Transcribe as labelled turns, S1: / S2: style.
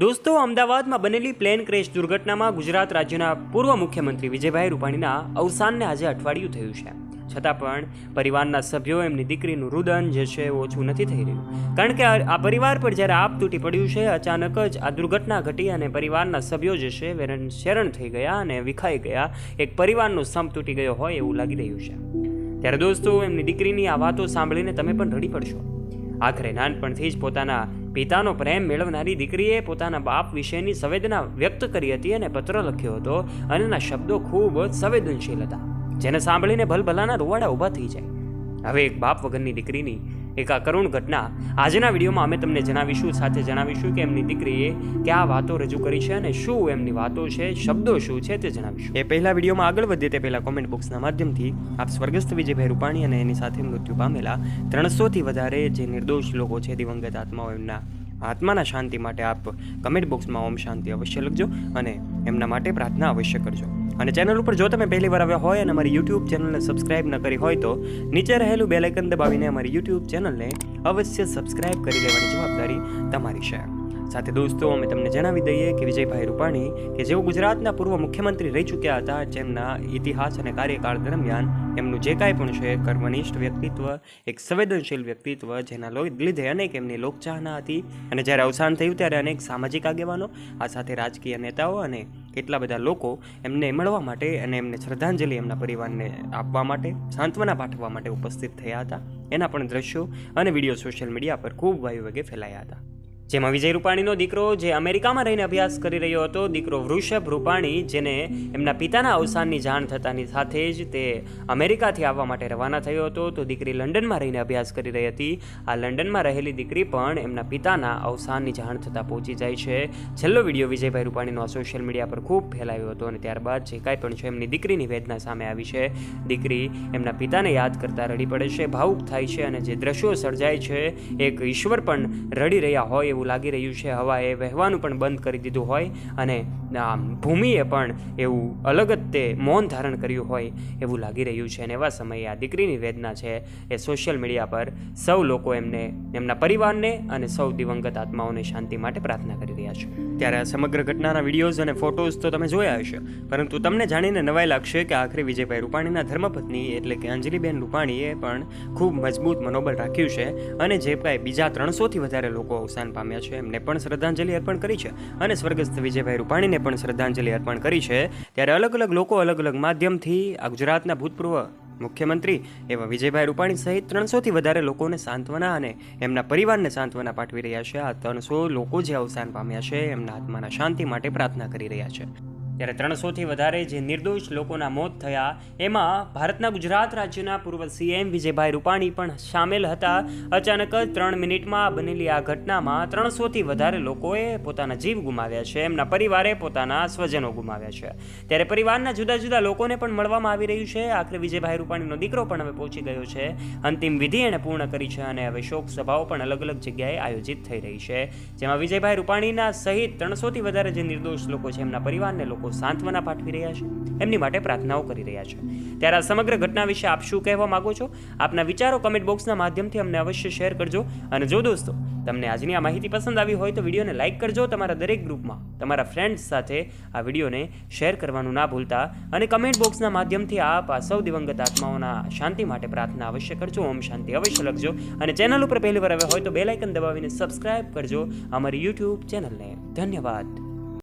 S1: દોસ્તો, અમદાવાદમાં બનેલી પ્લેન ક્રેશ દુર્ઘટનામાં ગુજરાત રાજ્યના પૂર્વ મુખ્યમંત્રી વિજયભાઈ રૂપાણીના અવસાનને આજે અઠવાડિયું થયું છે. છતાં પણ પરિવારના સભ્યો એમની દીકરીનું રુદન જે છે ઓછું નથી થઈ રહ્યું. કારણ કે આ પરિવાર પર જ્યારે આપ તૂટી પડ્યું છે, અચાનક જ આ દુર્ઘટના ઘટી અને પરિવારના સભ્યો જે છે વેરણ શેરણ થઈ ગયા અને વિખાઈ ગયા. એક પરિવારનો સ્તંભ તૂટી ગયો હોય એવું લાગી રહ્યું છે. ત્યારે દોસ્તો, એમની દીકરીની આ વાતો સાંભળીને તમે પણ રડી પડશો. આખરે નાનપણથી જ પોતાના પિતાનો પ્રેમ મેળવનારી દીકરીએ પોતાના બાપ વિશેની સંવેદના વ્યક્ત કરી હતી અને પત્ર લખ્યો હતો અને એના શબ્દો ખૂબ જ સંવેદનશીલ હતા, જેને સાંભળીને ભલભલાના રૂવાડા ઊભા થઈ જાય. હવે એક બાપ વગરની દીકરીની એક આ કરુણ ઘટના આજના વિડીયોમાં અમે તમને જણાવીશું કે એમની દીકરીએ ક્યાં વાતો રજૂ કરી છે અને શું એમની વાતો છે, શબ્દો શું છે તે જણાવીશું. એ પહેલા વિડીયોમાં આગળ વધીએ તે પહેલા કોમેન્ટ બોક્સના માધ્યમથી આપ સ્વર્ગસ્થ વિજયભાઈ રૂપાણી અને એની સાથે મૃત્યુ પામેલા 300થી વધારે જે નિર્દોષ લોકો છે, દિવંગત આત્માઓ, એમના આત્માના શાંતિ માટે આપ કમેન્ટ બોક્સમાં ઓમ શાંતિ અવશ્ય લખજો અને એમના માટે પ્રાર્થના અવશ્ય કરજો. અને ચેનલ ઉપર જો તમે પહેલી વાર આવ્યા હોય અને અમારી યુટ્યુબ ચેનલને સબસ્ક્રાઇબ ન કરી હોય તો નીચે રહેલું બેલ આઇકન દબાવીને અમારી યુટ્યુબ ચેનલને અવશ્ય સબસ્ક્રાઇબ કરી લેવાની જવાબદારી તમારી છે. સાથે દોસ્તો, અમે તમને જણાવી દઈએ કે વિજયભાઈ રૂપાણી કે જેઓ ગુજરાતના પૂર્વ મુખ્યમંત્રી રહી ચૂક્યા હતા, જેમના ઇતિહાસ અને કાર્યકાળ દરમિયાન એમનું જે કાંઈ પણ છે કર્મનિષ્ઠ વ્યક્તિત્વ, એક સંવેદનશીલ વ્યક્તિત્વ, જેના લીધે અનેક એમની લોકચાહના હતી. અને જ્યારે અવસાન થયું ત્યારે અનેક સામાજિક આગેવાનો, આ સાથે રાજકીય નેતાઓ અને કેટલા બધા લોકો એમને મળવા માટે અને એમને શ્રદ્ધાંજલિ એમના પરિવારને આપવા માટે, સાંત્વના પાઠવવા માટે ઉપસ્થિત થયા હતા. એના પણ દ્રશ્યો અને વિડીયો સોશિયલ મીડિયા પર ખૂબ વાયુવેગે ફેલાયા હતા. જેમાં વિજય રૂપાણીનો દીકરો જે અમેરિકામાં રહીને અભ્યાસ કરી રહ્યો હતો, દીકરો વૃષભ રૂપાણી, જેને એમના પિતાના અવસાનની જાણ થતાની સાથે જ તે અમેરિકાથી આવવા માટે રવાના થયો હતો, તો દીકરી લંડનમાં રહીને અભ્યાસ કરી રહી હતી. આ લંડનમાં રહેલી દીકરી પણ એમના પિતાના અવસાનની જાણ થતાં પહોંચી જાય છે. છેલ્લો વિડીયો વિજયભાઈ રૂપાણીનો આ સોશિયલ મીડિયા પર ખૂબ ફેલાયો હતો અને ત્યારબાદ જે કાંઈ પણ છે એમની દીકરીની વેદના સામે આવી છે. દીકરી એમના પિતાને યાદ કરતા રડી પડે છે, ભાવુક થાય છે અને જે દ્રશ્યો સર્જાય છે, એક ઈશ્વર પણ રડી રહ્યા હોય એવું લાગી રહ્યું છે. હવાએ વહેવાનું પણ બંધ કરી દીધું હોય અને ભૂમિએ પણ એવું અલગ જ તે મૌન ધારણ કર્યું હોય એવું લાગી રહ્યું છે. અને એવા સમયે આ દીકરીની વેદના છે એ સોશિયલ મીડિયા પર સૌ લોકો એમને, એમના પરિવારને અને સૌ દિવંગત આત્માઓને શાંતિ માટે પ્રાર્થના કરી રહ્યા છે. ત્યારે આ સમગ્ર ઘટનાના વિડીયોઝ અને ફોટોઝ તો તમે જોયા હશે, પરંતુ તમને જાણીને નવાઈ લાગશે કે આખરે વિજયભાઈ રૂપાણીના ધર્મપત્ની એટલે કે અંજલિબેન રૂપાણીએ પણ ખૂબ મજબૂત મનોબળ રાખ્યું છે અને જે કાંઈ બીજા 300થી વધારે લોકો અવસાન પામ્યા છે એમને પણ શ્રદ્ધાંજલિ અર્પણ કરી છે અને સ્વર્ગસ્થ વિજયભાઈ રૂપાણીને પણ શ્રદ્ધાંજલિ અર્પણ કરી છે. ત્યારે અલગ અલગ લોકો અલગ અલગ માધ્યમથી આ ગુજરાતના ભૂતપૂર્વ મુખ્યમંત્રી એવા વિજયભાઈ રૂપાણી સહિત 300થી વધારે લોકોને સાંત્વના અને એમના પરિવારને સાંત્વના પાઠવી રહ્યા છે. આ 300 લોકો જે અવસાન પામ્યા છે એમના આત્માના શાંતિ માટે પ્રાર્થના કરી રહ્યા છે. ત્યારે 300થી વધારે જે નિર્દોષ લોકોના મોત થયા એમાં ભારતના ગુજરાત રાજ્યના પૂર્વ સીએમ વિજયભાઈ રૂપાણી પણ સામેલ હતા. અચાનક જ 3 મિનિટમાં બનેલી આ ઘટનામાં 300થી વધારે લોકોએ પોતાના જીવ ગુમાવ્યા છે, એમના પરિવારે પોતાના સ્વજનો ગુમાવ્યા છે. ત્યારે પરિવારના જુદા જુદા લોકોને પણ મળવામાં આવી રહ્યું છે. આખરે વિજયભાઈ રૂપાણીનો દીકરો પણ હવે પહોંચી ગયો છે, અંતિમ વિધિ એણે પૂર્ણ કરી છે અને હવે શોક સભાઓ પણ અલગ અલગ જગ્યાએ આયોજિત થઈ રહી છે, જેમાં વિજયભાઈ રૂપાણીના સહિત 300થી વધારે જે નિર્દોષ લોકો છે એમના પરિવારને લોકો સાંત્વના પાઠવી રહ્યા છે, એમની માટે પ્રાર્થનાઓ કરી રહ્યા છે. ત્યારે આ સમગ્ર ઘટના વિશે આપ શું કહેવા માંગો છો? આપના વિચારો કમેન્ટ બોક્સના માધ્યમથી અમને અવશ્ય શેર કરજો. અને જો દોસ્તો, તમને આજની આ માહિતી પસંદ આવી હોય તો વિડીયોને લાઇક કરજો, તમારા દરેક ગ્રુપમાં તમારા ફ્રેન્ડ્સ સાથે આ વિડીયોને શેર કરવાનું ના ભૂલતા અને કમેન્ટ બોક્સના માધ્યમથી આપ આ સૌ દિવંગત આત્માઓના શાંતિ માટે પ્રાર્થના અવશ્ય કરજો, ઓમ શાંતિ અવશ્ય લખજો. અને ચેનલ ઉપર પહેલી વાર આવ્યા હોય તો બેલ આઇકન દબાવીને સબસ્ક્રાઇબ કરજો અમારી યુટ્યુબ ચેનલને. ધન્યવાદ.